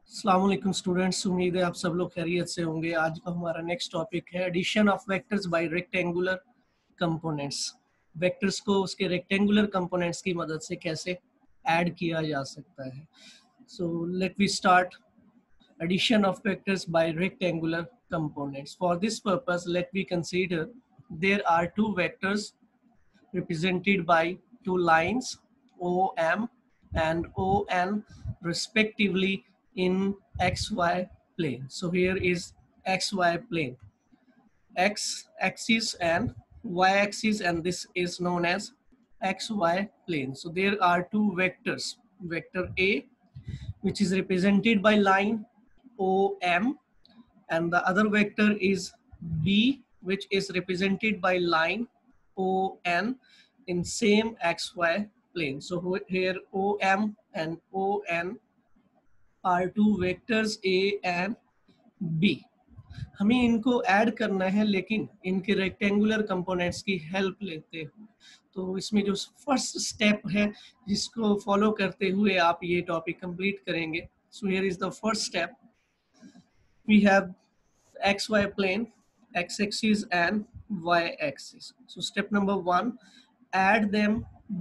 अस्सलाम वालेकुम स्टूडेंट्स, उम्मीद है आप सब लोग खैरियत से होंगे। आज का हमारा नेक्स्ट टॉपिक है addition of vectors by rectangular components. Vectors को उसके रेक्टेंगुलर कंपोनेंट्स की मदद से कैसे ऐड किया जा सकता है। So let we start addition of vectors by rectangular components. For this purpose, let me consider there are two vectors represented by two lines OM and ON respectively in XY plane. So here is XY plane, X axis and Y axis, and this is known as XY plane. So there are two vectors, vector A which is represented by line OM, and the other vector is B which is represented by line ON in same XY plane. So here OM and ON are two vectors A and B. हमें इनको add करना है, लेकिन इनके rectangular components की help लेते हुए। तो इसमें जो फर्स्ट स्टेप है जिसको फॉलो करते हुए आप ये टॉपिक कंप्लीट करेंगे। So here is the first step. We have XY plane, X axis and Y axis. So step number 1, add them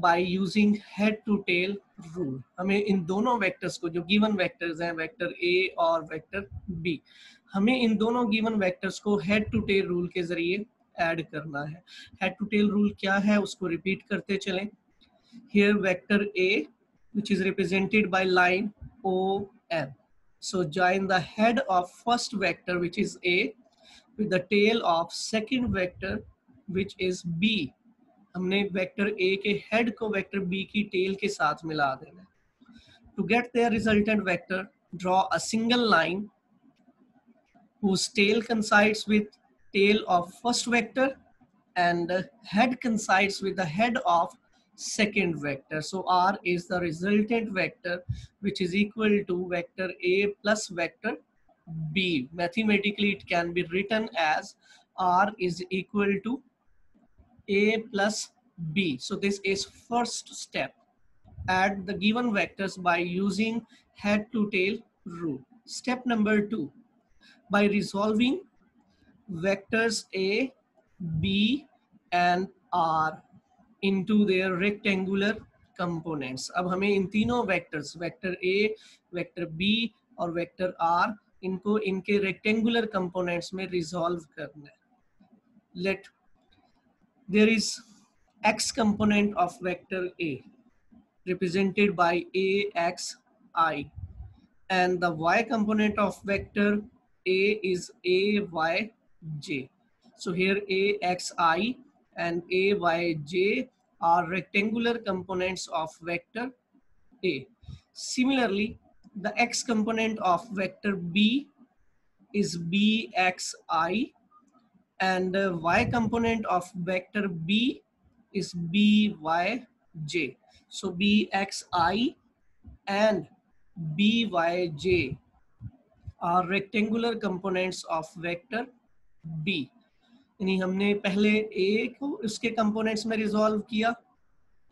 by using head to tail rule. हमें इन दोनों vectors को, जो गिवन वेक्टर्स हैं vector A और vector B, हमें इन दोनों given vectors को head to tell rule के जरिए ऐड करना है। हेड टू टेल रूल क्या है उसको रिपीट करते चलें। Here vector A which is represented by line ON. So join the head of first vector which is A with the tail of second vector which is B. हमने vector A के head को vector B की tell के साथ मिला देना है। To get their resultant vector, draw a single line whose tail coincides with tail of first vector and head coincides with the head of second vector. So R is the resultant vector which is equal to vector A plus vector B. Mathematically it can be written as R is equal to A plus B. So this is first step. Add the given vectors by using head to tail rule. Step number 2, by resolving vectors A, B and R into their rectangular components. अब हमें इन तीनों vectors, vector A, vector B और vector R, इनको इनके rectangular components में resolve करना है। Let there is X component of vector A represented by AXI, and the Y component of vector A is AYJ. So here AXI and AYJ are rectangular components of vector A. Similarly, the X component of vector B is BXI, and Y component of vector B is BYJ. So BXI and BYJ are rectangular components of vector B. यानी हमने पहले A को उसके components में resolve किया,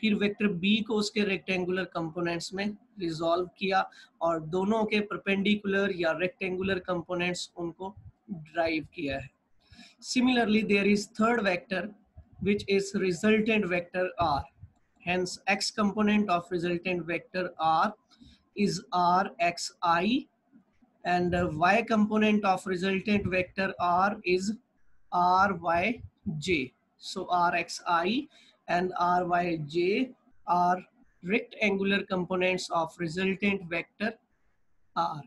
फिर vector B को उसके रेक्टेंगुलर कंपोनेंट्स में रिजॉल्व किया और दोनों के परपेंडिकुलर या रेक्टेंगुलर कंपोनेंट्स उनको ड्राइव किया है। Similarly, there is third vector which is resultant vector R. Hence, X component of resultant vector R is RXI, and Y component of resultant vector R is RYJ. So RXI and RYJ are rectangular components of resultant vector R.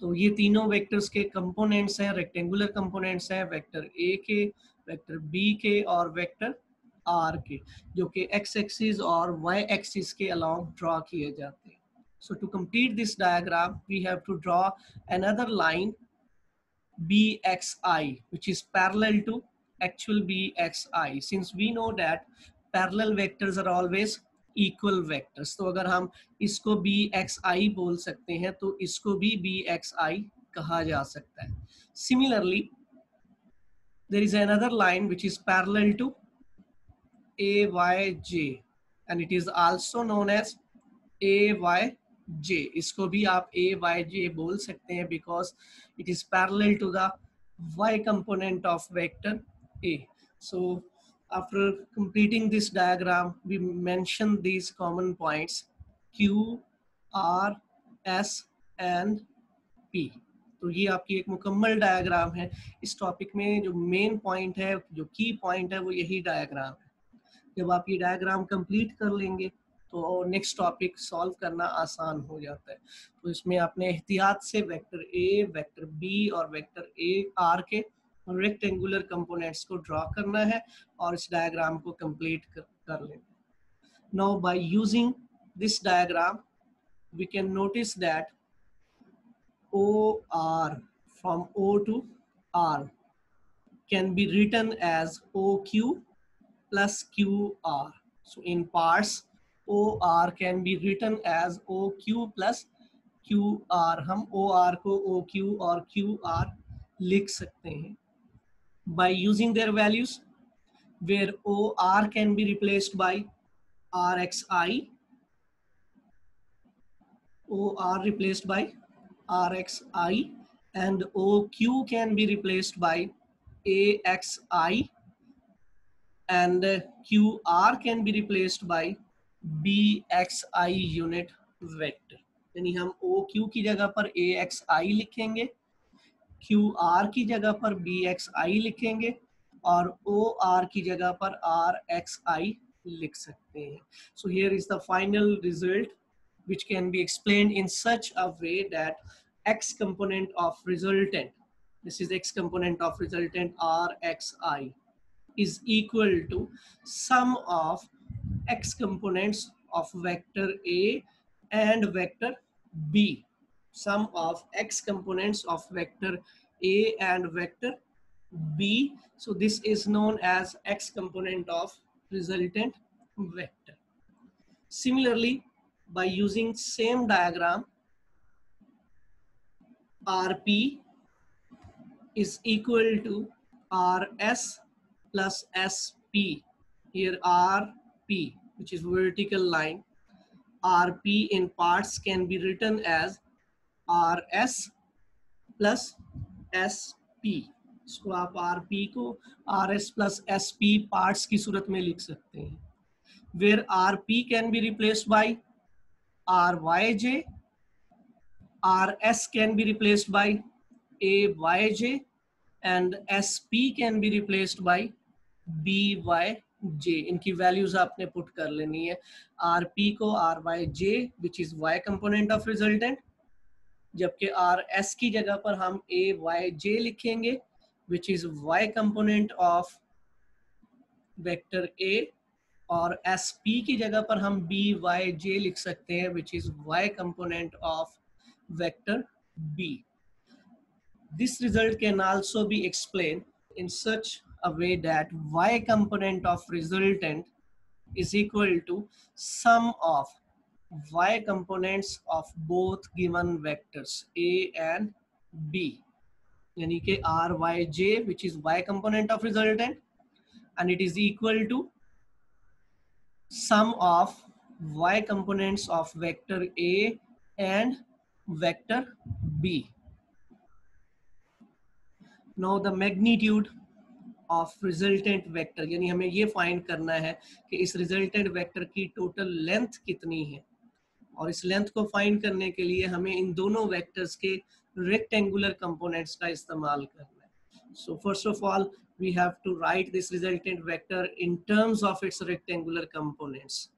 तो ये तीनों vectors के components हैं, rectangular components हैं vector A के, vector B के और vector are के, जो कि एक्स एक्सिस और वाई एक्सिस के अलोंग ड्रॉ किए जाते हैं। So to complete this diagram we have to draw another line BXI which is parallel to actual BXI. Since we know that parallel vectors are always equal vectors, तो अगर हम इसको BXI बोल सकते हैं तो इसको भी BXI कहा जा सकता है। Similarly, there is another line which is parallel to AYJ and it is also known as AYJ. j, इसको भी आप a y j बोल सकते हैं because it is parallel to the y component of vector a. So after completing this diagram, we mention these common points q, r, s and p. तो ये आपकी एक मुकम्मल डायग्राम है। इस टॉपिक में जो मेन पॉइंट है, जो की पॉइंट है, वो यही डायग्राम है। जब आप ये डायग्राम कंप्लीट कर लेंगे तो नेक्स्ट टॉपिक सॉल्व करना आसान हो जाता है। तो इसमें आपने एहतियात से वेक्टर ए, वेक्टर बी और वेक्टर ए आर के रेक्टेंगुलर कंपोनेंट्स को ड्रॉ करना है और इस डायग्राम को कंप्लीट कर लेना है। Now by using this diagram we can notice that OR from O to R can be written as OQ plus QR. So in parts, OR can be written as OQ plus QR. हम OR को OQ और QR लिख सकते हैं by using their values, where OR can be replaced by RXI, OR replaced by RXI, and OQ can be replaced by AXI, and QR can be replaced by BXI unit vector. यानी हम OQ की जगह पर AXI लिखेंगे, QR की जगह पर BXI लिखेंगे और OR की जगह पर RXI लिख सकते हैं. So here is the final result, which can be explained in such a way that x component of resultant, this is x component of resultant RXI, is equal to sum of x components of vector A and vector B. Sum of x components of vector A and vector B. So this is known as x component of resultant vector. Similarly, by using same diagram, RP is equal to RS plus SP. Here RP, which is vertical line, RP in parts can be written as RS plus SP. इसको आप RP को RS plus SP parts की सूरत में लिख सकते हैं, where RP can be replaced by RYJ, RS can be replaced by AYJ, and SP can be replaced by BYJ. इनकी values आपने पुट कर लेनी है. RP को RYJ which is Y component of resultant, जबकि RS की जगह पर हम AYJ लिखेंगे which is Y component of vector A, और SP की जगह पर हम BYJ लिख सकते हैं which is Y component of vector B. This result can also be explained in such a way that Y component of resultant is equal to sum of Y components of both given vectors A and B. यानी कि RYJ which is Y component of resultant, and it is equal to sum of Y components of vector A and vector B. Now the magnitude of resultant vector, यानी हमें ये find करना है कि इस resultant vector की total length कितनी है, और इस लेंथ को फाइंड करने के लिए हमें इन दोनों वेक्टर्स के रेक्टेंगुलर कंपोनेंट्स का इस्तेमाल करना है. So first of all we have to write this resultant vector in terms of its rectangular components.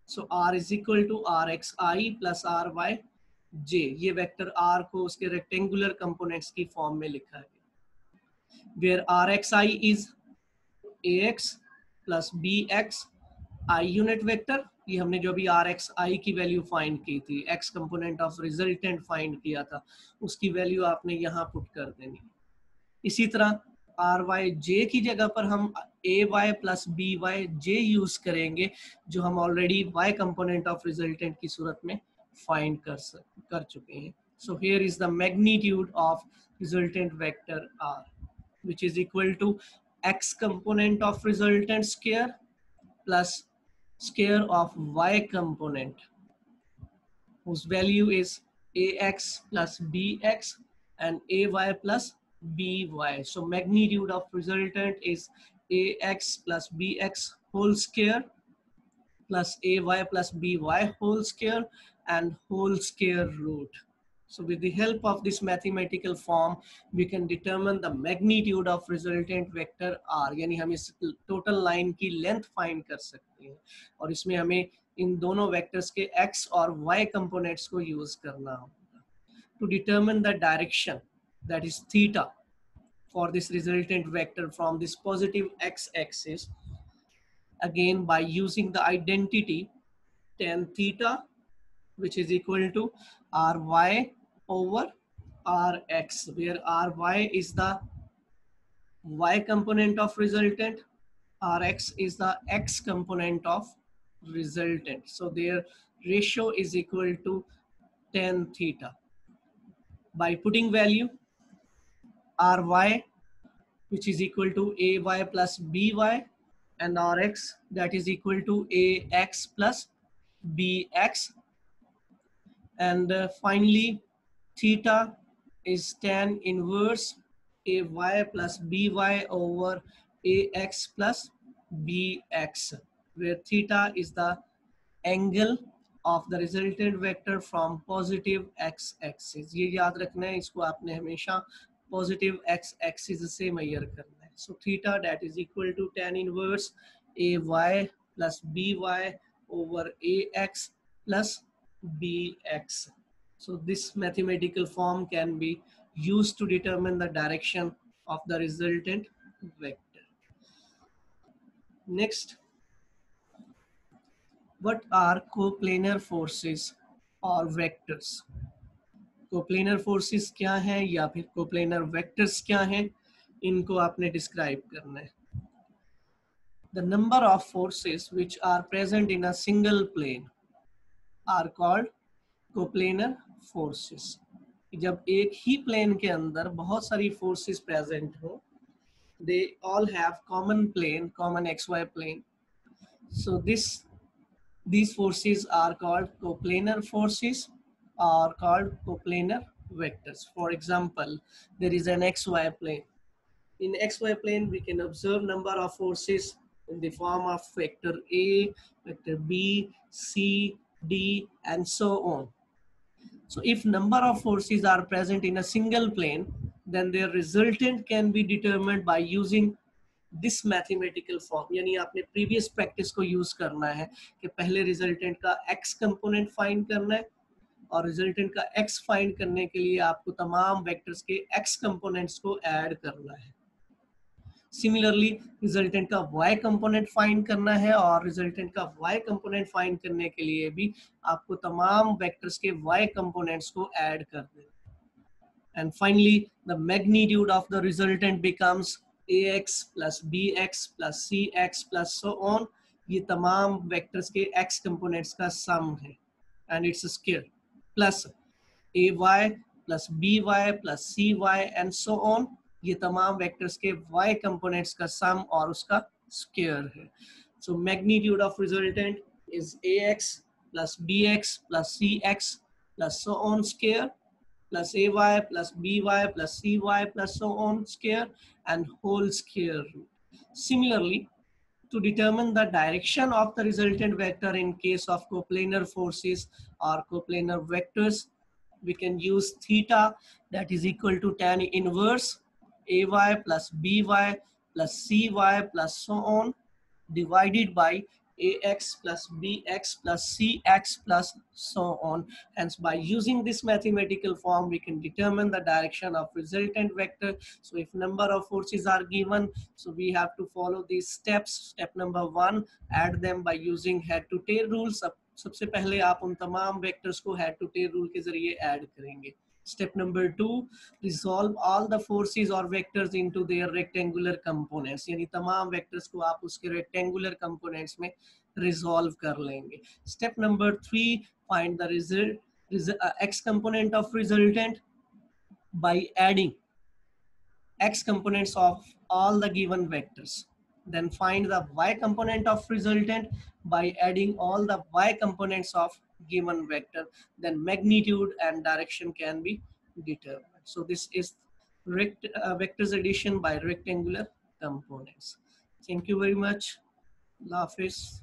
So R is equal to RXI plus RYJ. ये वेक्टर R को उसके रेक्टेंगुलर कंपोनेंट्स की form में लिखा है, where RXI is AX plus BX I unit vector. ये हमने जो अभी RXI की वैल्यू फाइंड की थी, X component of resultant find किया था, उसकी वैल्यू आपने यहाँ पुट कर देनी. इसी तरह RYJ की जगह पर हम AY plus BYJ यूज करेंगे, जो हम already Y component of resultant की सूरत में फाइंड कर चुके हैं. So here is the magnitude of resultant vector R, which is equal to X component of resultant square plus square of Y component. whose value is ax plus bx and ay plus by. So magnitude of resultant is ax plus bx whole square plus ay plus by whole square and whole square root. So with the help of this mathematical form, we can determine the magnitude of resultant vector r. यानी हम इस total line की length find कर सकते हैं और इसमें हमें इन दोनों vectors के x और y components को use करना होगा. To determine the direction, that is theta, for this resultant vector from this positive x-axis, again by using the identity tan theta, which is equal to ry over rx, where ry is the y component of resultant, rx is the x component of resultant. So their ratio is equal to tan theta. By putting value ry, which is equal to ay plus by, and rx, that is equal to ax plus bx, and finally theta is tan inverse ay plus by over ax plus bx, where theta is the angle of the resultant vector from positive x-axis. ये याद रखना है, इसको आपने हमेशा positive x-axis से measure करना है. So theta, that is equal to tan inverse ay plus by over ax plus bx. So this mathematical form can be used to determine the direction of the resultant vector. Next, what are coplanar forces or vectors? Coplanar forces क्या हैं या फिर coplanar vectors क्या हैं, इनको आपने describe करना है. The number of forces which are present in a single plane are called coplanar forces. जब एक ही प्लेन के अंदर बहुत सारी फोर्सेस प्रेजेंट हो, they all have common plane, common xy plane. So these forces are called coplanar forces or called coplanar vectors. For example, there is an xy plane. In xy plane, we can observe number of forces in the form of vector A, vector B, C, D, and so on. So if number of forces are present in a single plane, then their resultant can be determined by using this mathematical form. यानी आपने previous practice को use करना है कि पहले resultant का x component find करना है और रिजल्टेंट का एक्स फाइंड करने के लिए आपको तमाम वेक्टर्स के एक्स कंपोनेंट्स को ऐड करना है. सिमिलरली रिजल्टेंट का y कंपोनेंट फाइंड करना है और रिजल्टेंट का y कंपोनेंट फाइंड करने के लिए भी आपको तमाम वेक्टर्स के y कंपोनेंट्स को ऐड कर देना. And finally, the magnitude of the resultant becomes ax plus bx plus cx plus so on. ये तमाम वेक्टर्स के x कंपोनेंट्स का सम है and it's a square, plus ay plus by plus cy and so on. ये तमाम vectors के y components का सम और उसका स्क्वायर है. So magnitude of resultant is ax plus bx plus cx plus so on square plus ay plus by plus cy plus so on square and whole square root. Similarly, to determine the direction of the resultant vector in case of coplanar forces or coplanar vectors, we can use theta, that is equal to tan inverse ay plus by plus cy plus so on divided by ax plus bx plus cx plus so on. Hence, by using this mathematical form, we can determine the direction of resultant vector. So if number of forces are given, so we have to follow these steps. Step number 1, add them by using head to tail rules. सबसे पहले आप उन तमाम vectors को head to tell rule के जरिए add करेंगे. Step number 2, resolve all the forces or vectors into their rectangular components. यानी तमाम vectors को आप उसके rectangular components में resolve कर लेंगे. Step number 3, find the x component of resultant by adding x components of all the given vectors. Then find the y component of resultant by adding all the y components of given vector, then magnitude and direction can be determined. So this is vectors addition by rectangular components. Thank you very much. Allah Hafiz.